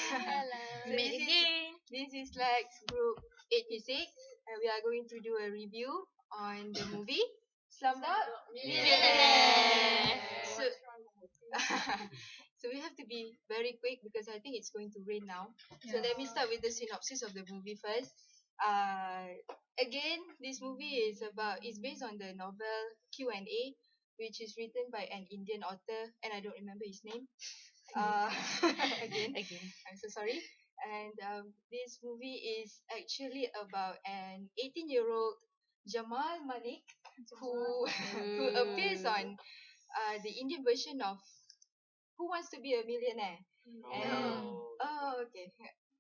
So this is like group 86, and we are going to do a review on the movie Slumdog Millionaire. So, so we have to be very quick because I think it's going to rain now. So let me start with the synopsis of the movie first. Again, this movie is based on the novel Q&A, which is written by an Indian author, and I don't remember his name. Again, I'm so sorry. And this movie is actually about an 18-year-old Jamal Malik who appears on the Indian version of Who Wants to Be a Millionaire. And okay,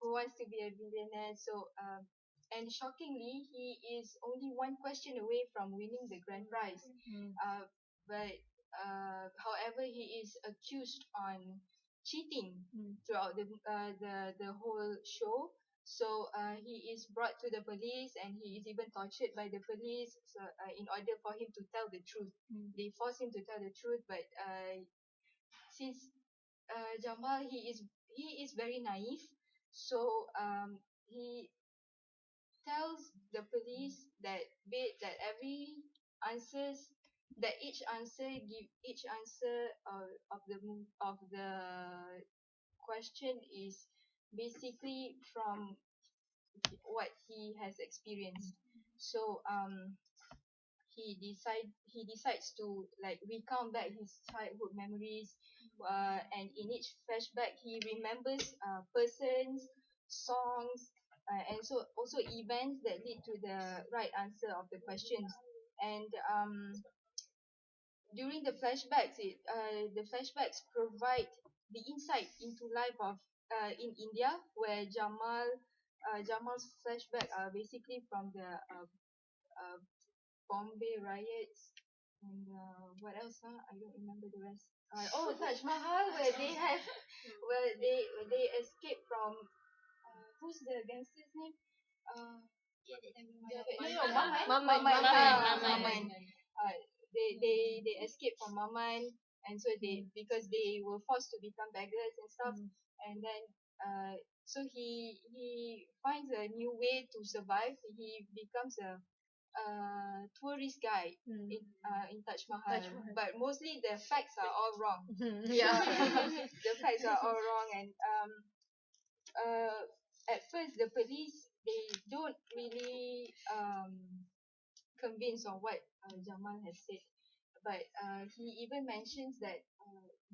Who Wants to Be a Millionaire. So and shockingly, he is only one question away from winning the grand prize. But however, he is accused on cheating throughout the whole show. So he is brought to the police, and he is even tortured by the police. So in order for him to tell the truth, they force him to tell the truth. But since Jamal, he is very naive, so he tells the police that every answers that each answer of the question is basically from what he has experienced. So he decides to like recount back his childhood memories, and in each flashback he remembers persons, songs, and so also events that lead to the right answer of the questions. And during the flashbacks, the flashbacks provide the insight into life of in India, where Jamal's flashback are basically from the Bombay riots, and what else? I don't remember the rest. Taj Mahal, where they escape from who's the gangster's name? Maman. They escape from Maman, and so because they were forced to become beggars and stuff, and then so he finds a new way to survive. He becomes a tourist guide in Taj Mahal, but mostly the facts are all wrong. The facts are all wrong, and at first the police, they don't really convince on what Jamal has said, but he even mentions that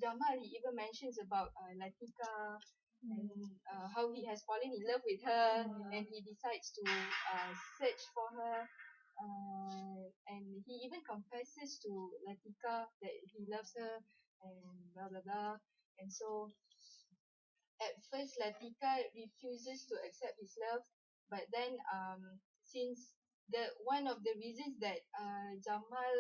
Jamal even mentions about Latika, and how he has fallen in love with her, and he decides to search for her. And he even confesses to Latika that he loves her, and blah blah blah. And so at first Latika refuses to accept his love, but then since the one of the reasons that Jamal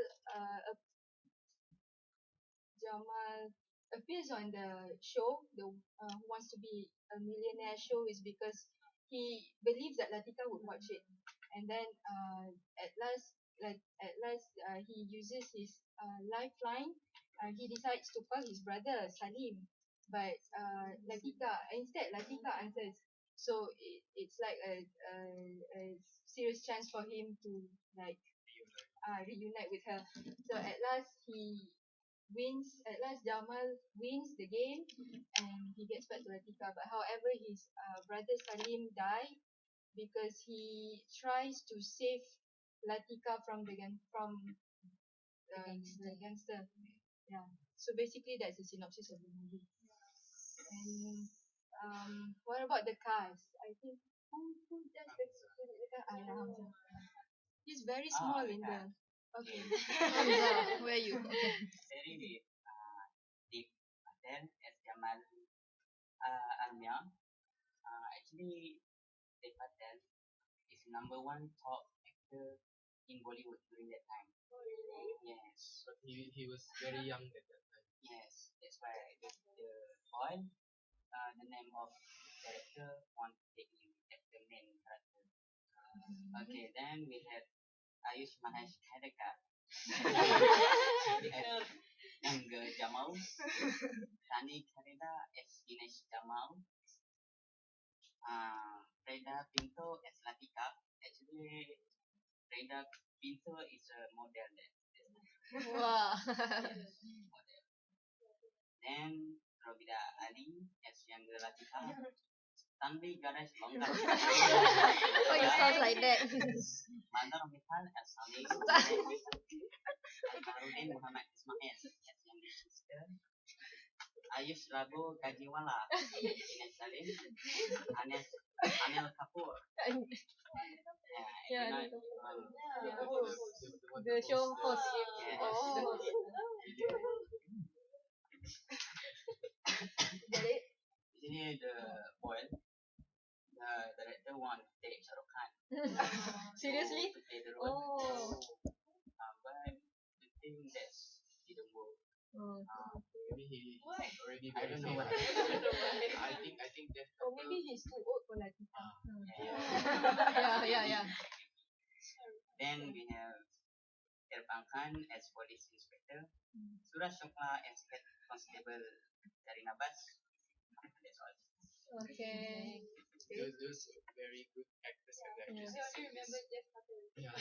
appears on the show, the Who Wants to Be a Millionaire show, is because he believes that Latika would watch it, and then at last he uses his lifeline. He decides to call his brother Salim, but Latika answers. So it's like a serious chance for him to like reunite with her. So at last Jamal wins the game, and he gets back to Latika. But however, his brother Salim died because he tries to save Latika from the gangster. Yeah. So basically, that's the synopsis of the movie. And what about the cast? I think who does the cast? Hamzah. He's very small in the. Okay. Hamzah, where are you? Okay. Very deep. Then as Jamal Amirah, actually Dev Patel is number one top actor in Bollywood during that time. Oh really? Yes. But he was very young at that time. Yes, that's why the boy, the name of director want to take him as the main character. Okay, then we have Ayush Mahesh Hedekar as younger Jamal, Tani Karida as Dinesh Jamal, Freda Pinto as Latika. Actually, Freda Pinto is a model Wow. model. Then Robida Ali as younger Latika. Tanvi Ganesh Longkar. Why you sound like that? Mandar Mithal as Salim. Baharudin Muhammad Ismail as younger sister. Ayush Rabu Kajiwala. Ines Salim. Anes Anil Kapoor. Yeah, Yeah, the show host. Yes. Oh. Get it? Ini the point. The director want to take Shah Rukh Khan Seriously? to play the role. Oh. But the thing that didn't work. Oh. Maybe he already I very don't know famous. what. I think that Or maybe he's too old for Latika. Yeah. Yeah. Then we have Irfan Khan as police inspector. Suraj Shukla as head constable Zarina Bas. That's all. Okay. those very good actors and actresses. Yeah. in this. Jeff Patel. Yeah.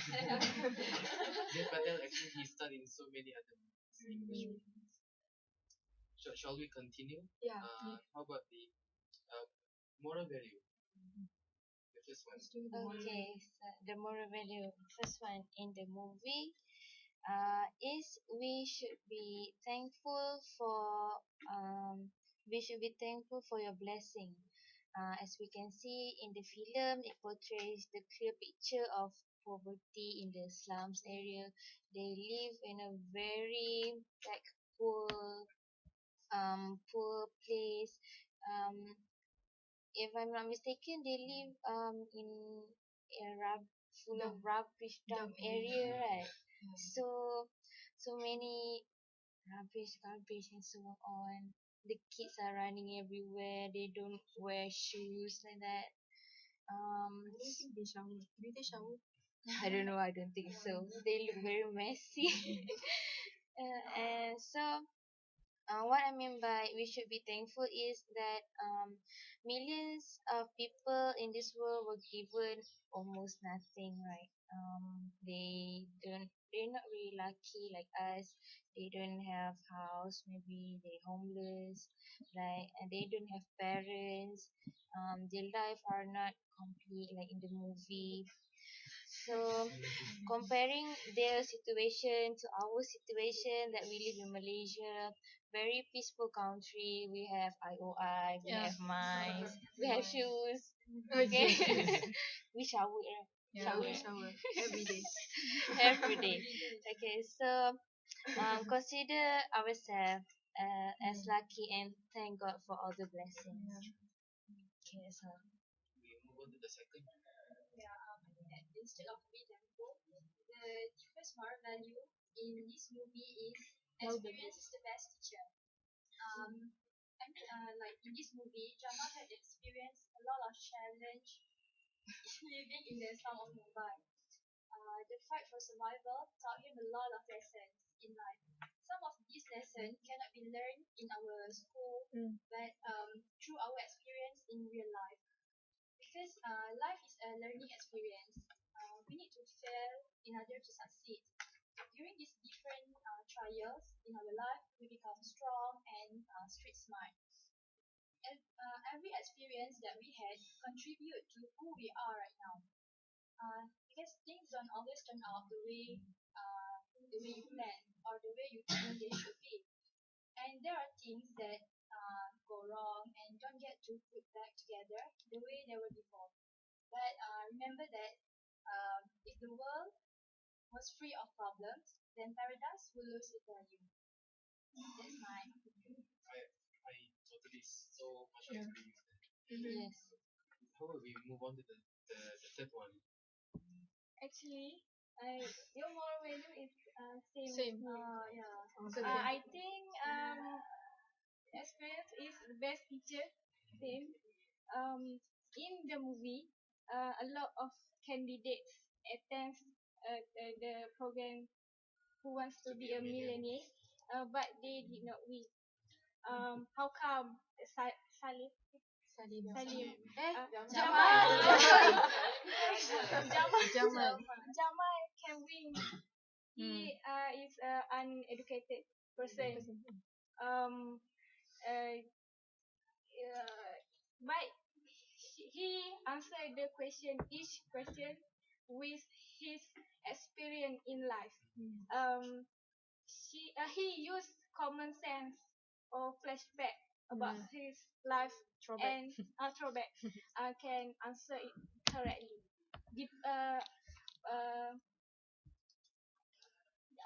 Dev Patel actually he starred in so many other movies, English movies. Shall we continue? Yeah. How about the moral value? The first one. Okay, so the moral value, first one in the movie, is we should be thankful for your blessing. As we can see in the film, it portrays the clear picture of poverty in the slums area. They live in a very like poor place. Um, if I'm not mistaken, they live in a full of rubbish dump area, right? So many garbage and so on. The kids are running everywhere. They don't wear shoes like that. I don't think they shower. Do they shower? I don't know. I don't think so. They look very messy. And so what I mean by we should be thankful is that millions of people in this world were given almost nothing, right? They're not really lucky like us. They don't have house, maybe they're homeless, like, and they don't have parents. Their life are not complete like in the movie. So comparing their situation to our situation that we live in Malaysia, very peaceful country. We have IOI, we Yeah. have mines, we have shoes. Okay. Okay, we shower, right? Yeah, we shower every day. Every day. Okay, so consider ourselves as lucky and thank God for all the blessings. Okay, so We move on to the second. Instead of be thankful, the deepest moral value in this movie is experience is the best teacher. Like in this movie, Jamal had experienced a lot of challenge living in the slum of Mumbai. The fight for survival taught him a lot of lessons in life. Some of these lessons cannot be learned in our school, but through our experience in real life. Because life is a learning experience. We need to fail in order to succeed. During these different trials in our life, we become strong and street smart. And every experience that we had contribute to who we are right now. Because things don't always turn out the way you plan or the way you think they should be. And there are things that go wrong and don't get to put back together the way they were before. But remember that if the world was free of problems, then paradise will lose its value. That's mine. I totally so much agree with that. yes. How about we move on to the third one? Actually, your moral value is same. Same. Yeah. I think experience is the best teacher. Same. In the movie, a lot of candidates attend the program Who Wants to Be a Millionaire, but they did not win. How come? Salim. Jamal. Jamal. Jamal can win. He is an uneducated person. Uh, but he answered the question, each question, with his experience in life. He used common sense or flashback about his life and throwback can answer it correctly. The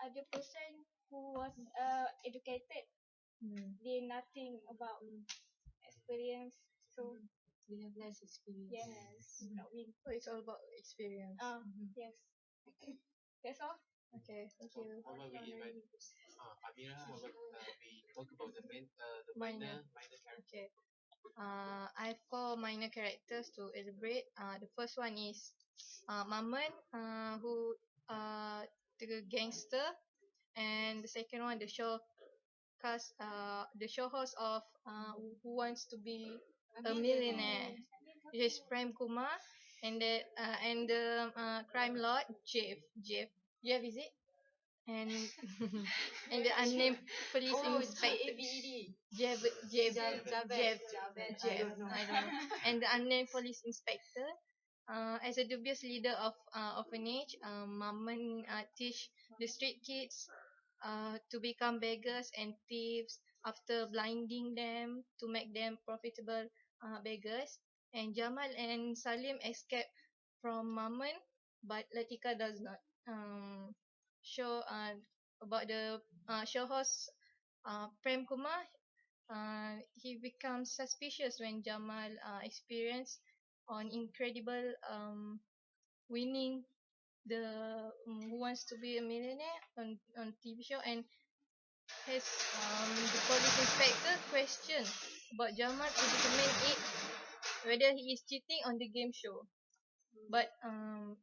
other person who was educated, they nothing about experience, so We have less experience. yes, not win. So it's all about experience. Yes, that's all. Okay, thank you. How about we invite Amirah? How about we talk about the minor character? Okay. I've got minor characters to elaborate. The first one is Maman, who the gangster, and the second one the show host of Who Wants to Be a Millionaire. It is Prem Kumar, and the crime lord Jeff, is it? And and the unnamed police inspector Javed. Jeff, I don't know. and the unnamed police inspector. As a dubious leader of orphanage, Maman teach the street kids to become beggars and thieves after blinding them to make them profitable beggars. And Jamal and Salim escape from Maman, but Latika does not. Show about the show host Prem Kumar. He becomes suspicious when Jamal experience on incredible winning the Who Wants to Be a Millionaire on TV show, and has the police inspector question about Jamal to determine it whether he is cheating on the game show, but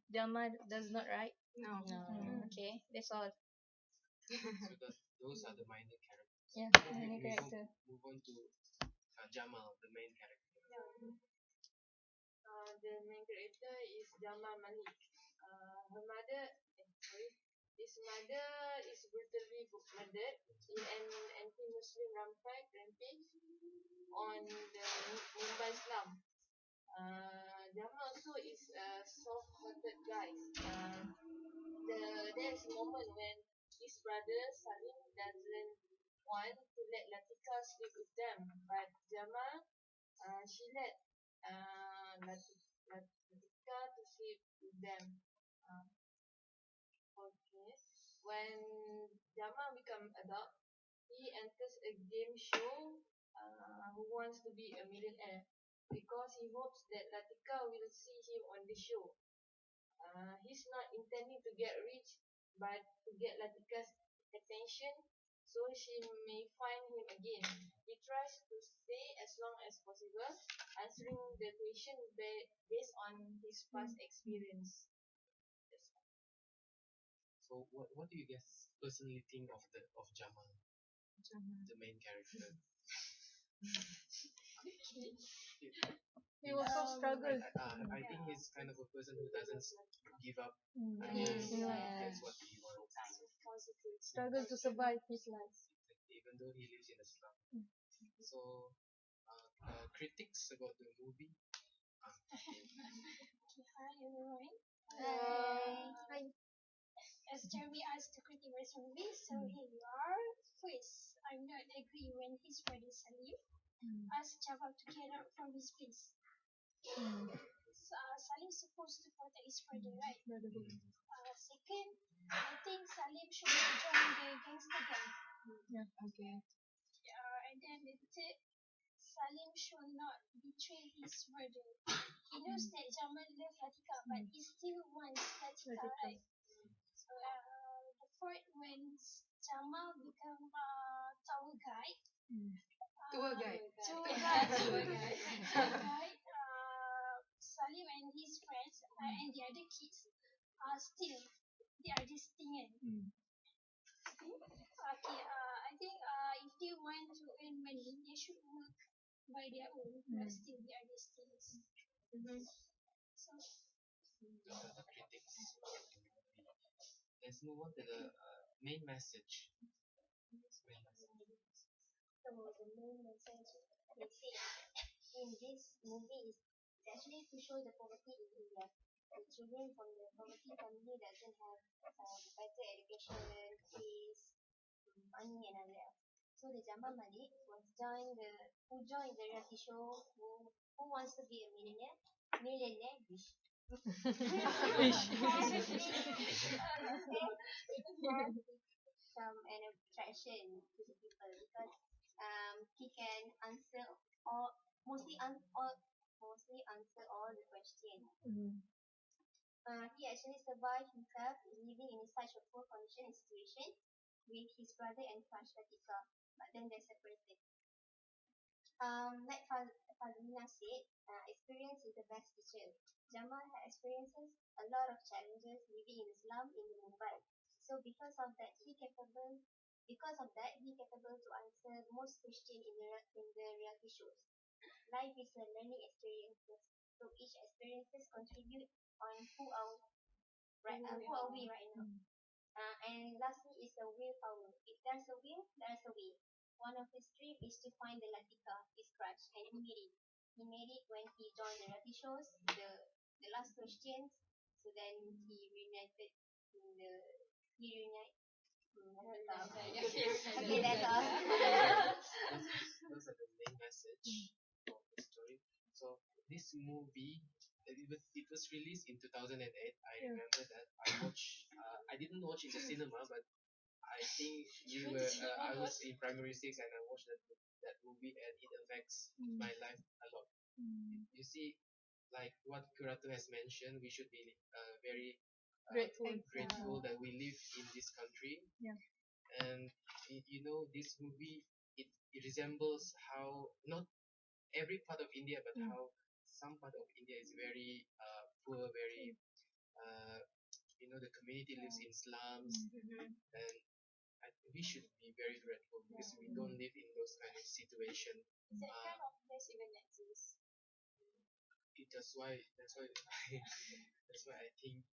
Jamal does not, right? No. Okay, that's all. So those are the minor characters. Yeah, minor character. Move on to Jamal, the main character. The main character is Jamal Malik. His mother is brutally murdered in an anti-Muslim rampage on the Mumbai slum. Jamal also is a soft-hearted guy. There's a moment when his brother Salim doesn't want to let Latika sleep with them, but Jamal, she let Latika to sleep with them. Okay. When Jamal become adult, he enters a game show, Who Wants to Be a Millionaire, because he hopes that Latika will see him on the show. He's not intending to get rich, but to get Latika's attention so she may find him again. He tries to stay as long as possible, answering the question based on his past experience. So what do you guys personally think of Jamal, the main character? He also struggled. I think he's kind of a person who doesn't give up. That's what he wants. Struggle to survive his life. Even though he lives in a slum. So, critics about the movie. Hi everyone. Hi. As Jeremy asked the critic versus movie, so here you are. First, I'm not agree when his brother Salim asked Jamal to get out from his place. Salim's supposed to protect his brother, right? Second, I think Salim should not join the gangster gang. Yeah. Okay. And then the third, Salim should not betray his brother. He knows that Jamal loves Latika, but he still wants Latika, right? So the fourth, when Jamal become tour guide. Tour guide. Salim and his friends and the other kids are still they are distinct. Okay, I think if they want to earn money, they should work by their own, but still they are destined. So, The critics. Let's move on to the main message. so the main message they say in this movie is actually to show the poverty in India. The children from the poverty family doesn't have better education, peace, money, and all that. So the Jamal Malik who joined the reality show who wants to be a millionaire wish. Some an attraction to the people because he can answer all mostly answer all the questions. He actually survived himself living in such a poor condition and situation with his brother and crush Latika, but then they separated. Like Farzana said, experience is the best teacher. Jamal had experiences a lot of challenges living in the slum in Mumbai. So because of that he capable to answer most questions in the reality shows. Life is a learning experiences. So each experiences contribute on who are we right now. And lastly is the willpower. If there's a will, there's a way. One of his dreams is to find the Latika, his crush, and he made it. He made it when he joined the reality shows, the last questions. So then he reunited in the he reunited. Okay, that's all. Those are the main message of the story. So this movie, it was released in 2008. I remember that I didn't watch in the cinema, but I think I was in primary six and I watched that movie and it affects my life a lot. You see, like what Qurratu has mentioned, we should be very grateful that we live in this country. And this movie it resembles how not every part of India, but how some part of India is very poor, very the community lives in slums, and we should be very grateful because we don't live in those kind of situation. That kind of place even exists. That's why that's why I think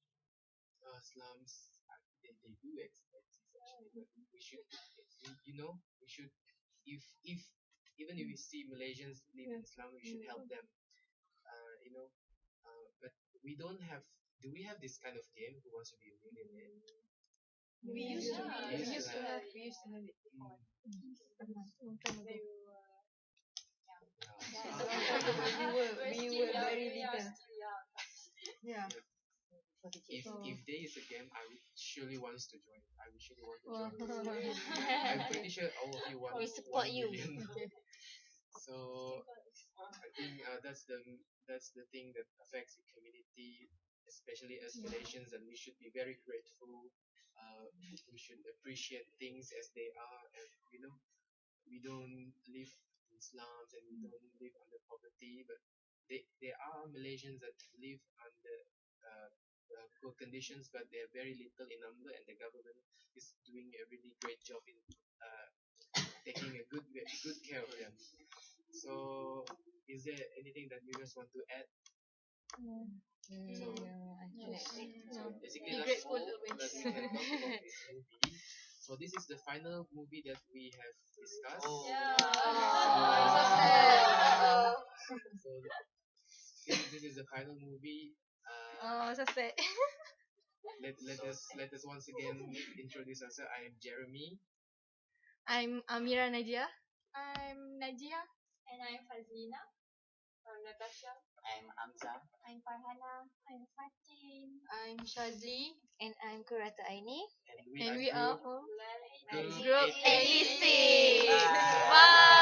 slums they do exist actually, but we should we should if even if we see Malaysians live in slum, we should help them. But we don't have. Do we have this kind of game? Who wants to be a millionaire? We used to have. We used to have it Mm. We were very little. Yeah. If there is a game, I would surely wants to join. I would surely want to join. I'm pretty sure all of you want We support 1 you. million. So I think that's the thing that affects the community, especially as Malaysians, and we should be very grateful. We should appreciate things as they are, and we don't live in slums and we don't live under poverty, but there are Malaysians that live under poor conditions, but they're very little in number, and the government is doing a really great job in taking a good care of them. So, is there anything that you guys want to add? So basically that's all that we can talk about this movie. So this is the final movie that we have discussed. So This is the final movie. so sad. Let us once again introduce ourselves. I am Jeremy. I'm Amirah Najiah. I'm Najiah. And I'm Fazlina. I'm Natasha. I'm Amzar. I'm Farhana. I'm Fatin. I'm Shazli. And I'm Qurratu Aini. And we are Group Group Group 86. Bye.